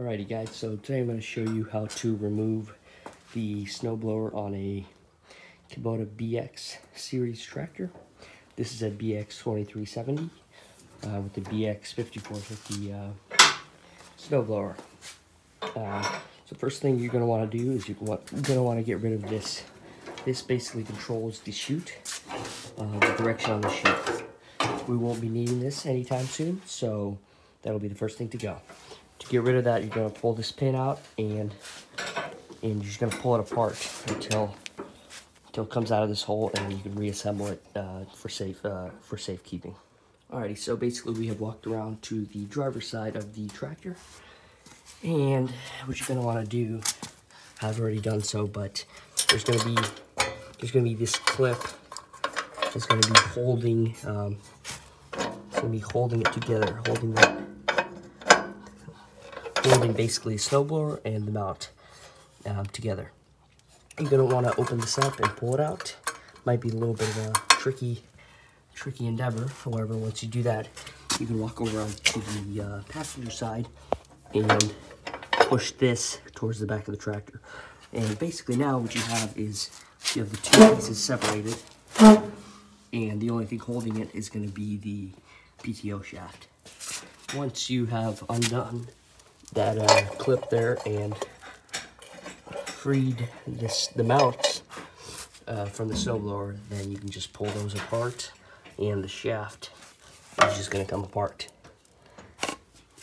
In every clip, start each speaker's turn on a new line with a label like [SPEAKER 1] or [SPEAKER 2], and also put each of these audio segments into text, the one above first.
[SPEAKER 1] Alrighty guys, so today I'm going to show you how to remove the snowblower on a Kubota BX series tractor. This is a BX 2370 with the BX 5450 snowblower. So first thing you're going to want to do is you're going to want to get rid of this. This basically controls the chute, the direction on the chute. We won't be needing this anytime soon, so that'll be the first thing to go. To get rid of that, you're going to pull this pin out and you're just going to pull it apart until it comes out of this hole, and then you can reassemble it for safekeeping. Alrighty, so basically we have walked around to the driver's side of the tractor, and what you're going to want to do, I've already done so, but there's going to be this clip that's going to be holding it together, holding basically a snowblower and the mount together. You're going to want to open this up and pull it out. Might be a little bit of a tricky endeavor. However, once you do that, you can walk over to the passenger side and push this towards the back of the tractor. And basically now what you have is you have the two pieces separated, and the only thing holding it is going to be the PTO shaft. Once you have undone that clip there and freed the mounts from the snowblower, then you can just pull those apart, and the shaft is just going to come apart.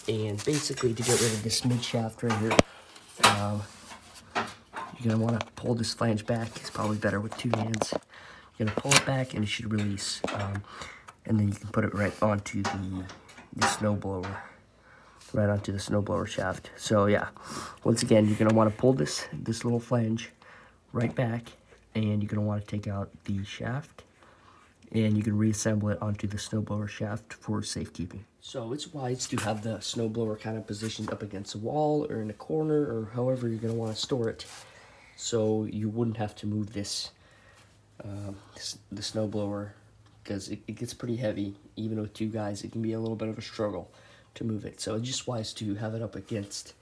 [SPEAKER 1] And basically, to get rid of this mid shaft right here, you're going to want to pull this flange back. It's probably better with two hands. You're going to pull it back and it should release, and then you can put it right onto the snowblower. Right onto the snowblower shaft. So yeah, once again, you're going to want to pull this little flange right back, and you're going to want to take out the shaft, and you can reassemble it onto the snowblower shaft for safekeeping. So it's wise to have the snowblower kind of positioned up against a wall or in a corner, or however you're going to want to store it, so you wouldn't have to move the snowblower, because it gets pretty heavy. Even with two guys, it can be a little bit of a struggle to move it. So it's just wise to have it up against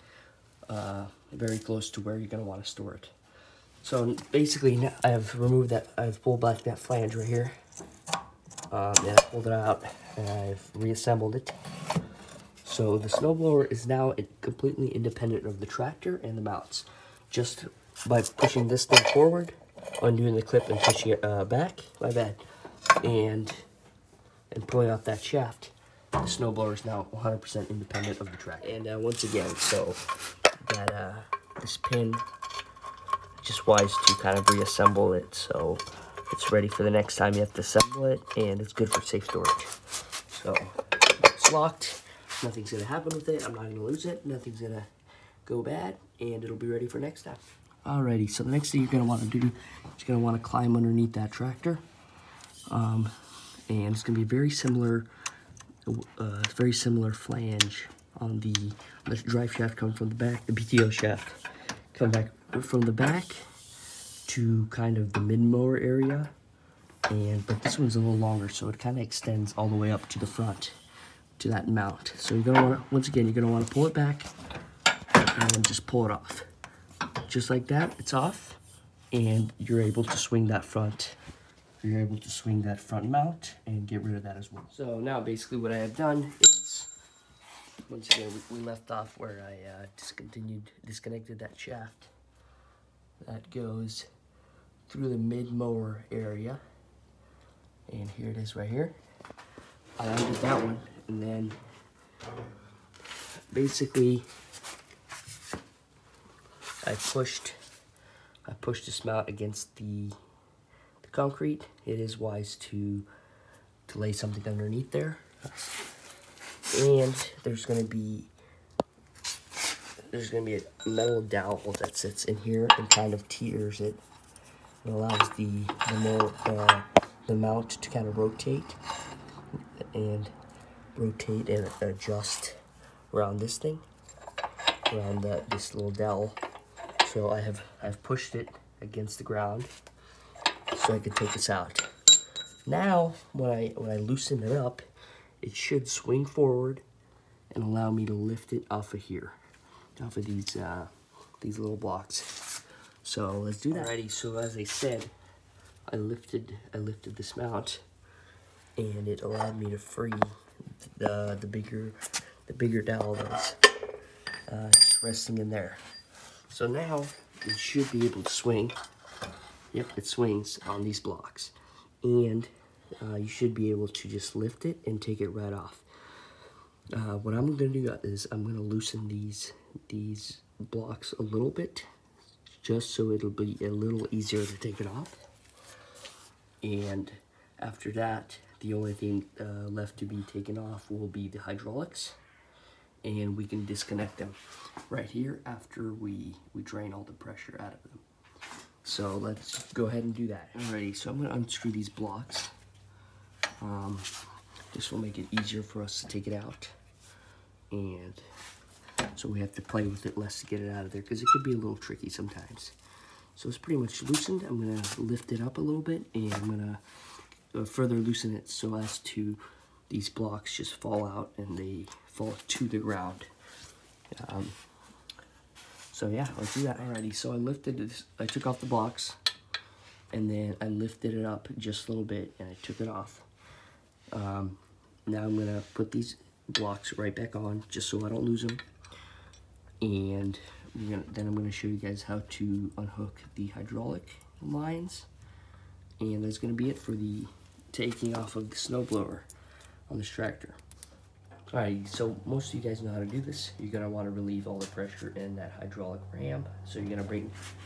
[SPEAKER 1] very close to where you're going to want to store it. So basically now I have removed that, I've pulled back that flange right here, and I pulled it out and I've reassembled it. So the snowblower is now completely independent of the tractor and the mounts. Just by pushing this thing forward, undoing the clip and pushing it back, and pulling out that shaft, the snowblower is now 100% independent of the tractor. And once again, so that this pin, just wise to kind of reassemble it so it's ready for the next time you have to assemble it, and it's good for safe storage. So it's locked, nothing's gonna happen with it, I'm not gonna lose it, nothing's gonna go bad, and it'll be ready for next time. Alrighty, so the next thing you're gonna want to do is you're gonna want to climb underneath that tractor, and it's gonna be very similar flange on the drive shaft coming from the back, the PTO shaft come back from the back to kind of the mid-mower area, but this one's a little longer, so it kind of extends all the way up to the front to that mount. So you're gonna want to, once again, you're gonna want to pull it back and then just pull it off, just like that. It's off, and you're able to swing that front. You're able to swing that front mount and get rid of that as well. So now basically what I have done is, once again, we left off where I disconnected that shaft that goes through the mid-mower area, and here it is right here. I undid that one, and then basically I pushed this mount against the concrete. It is wise to lay something underneath there, and there's going to be a metal dowel that sits in here and kind of teeters it. It allows the mount to kind of rotate and adjust around this thing, around this little dowel. So I've pushed it against the ground so I could take this out. Now, when I loosen it up, it should swing forward and allow me to lift it off of here. off of these little blocks. So let's do that. Alrighty, so as I said, I lifted this mount, and it allowed me to free the bigger dowel that's resting in there. So now it should be able to swing. Yep, it swings on these blocks, and you should be able to just lift it and take it right off. What I'm going to do is I'm going to loosen these blocks a little bit, just so it'll be a little easier to take it off. And after that, the only thing left to be taken off will be the hydraulics, and we can disconnect them right here after we drain all the pressure out of them. So let's go ahead and do that. Alrighty, so I'm going to unscrew these blocks. This will make it easier for us to take it out, and so we have to play with it less to get it out of there, because it could be a little tricky sometimes. So it's pretty much loosened. I'm going to lift it up a little bit, and I'm going to further loosen it so as to these blocks just fall out and they fall to the ground. So yeah, let's do that. Alrighty, so I lifted this, I took off the blocks, and then I lifted it up just a little bit, and I took it off. Now I'm gonna put these blocks right back on, just so I don't lose them. And then I'm gonna show you guys how to unhook the hydraulic lines. And that's gonna be it for the taking off of the snowblower on this tractor. Alright, so most of you guys know how to do this. You're gonna want to relieve all the pressure in that hydraulic ram. So you're gonna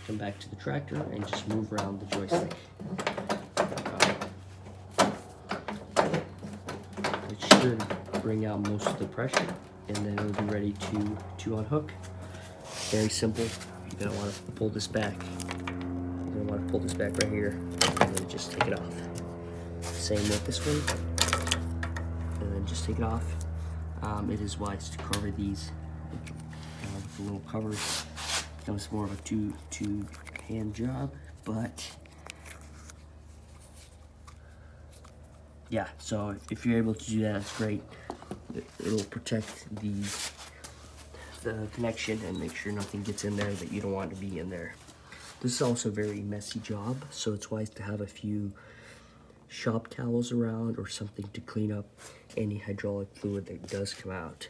[SPEAKER 1] come back to the tractor and just move around the joystick. It should bring out most of the pressure, and then it'll be ready to unhook. Very simple. You're gonna want to pull this back. You're gonna want to pull this back right here, and then just take it off. Same with this one, and then just take it off. It is wise to cover these with the little covers. It becomes more of a two-hand job, but yeah. So if you're able to do that, it's great. It'll protect the connection and make sure nothing gets in there that you don't want to be in there. This is also a very messy job, so it's wise to have a few shop towels around or something to clean up any hydraulic fluid that does come out.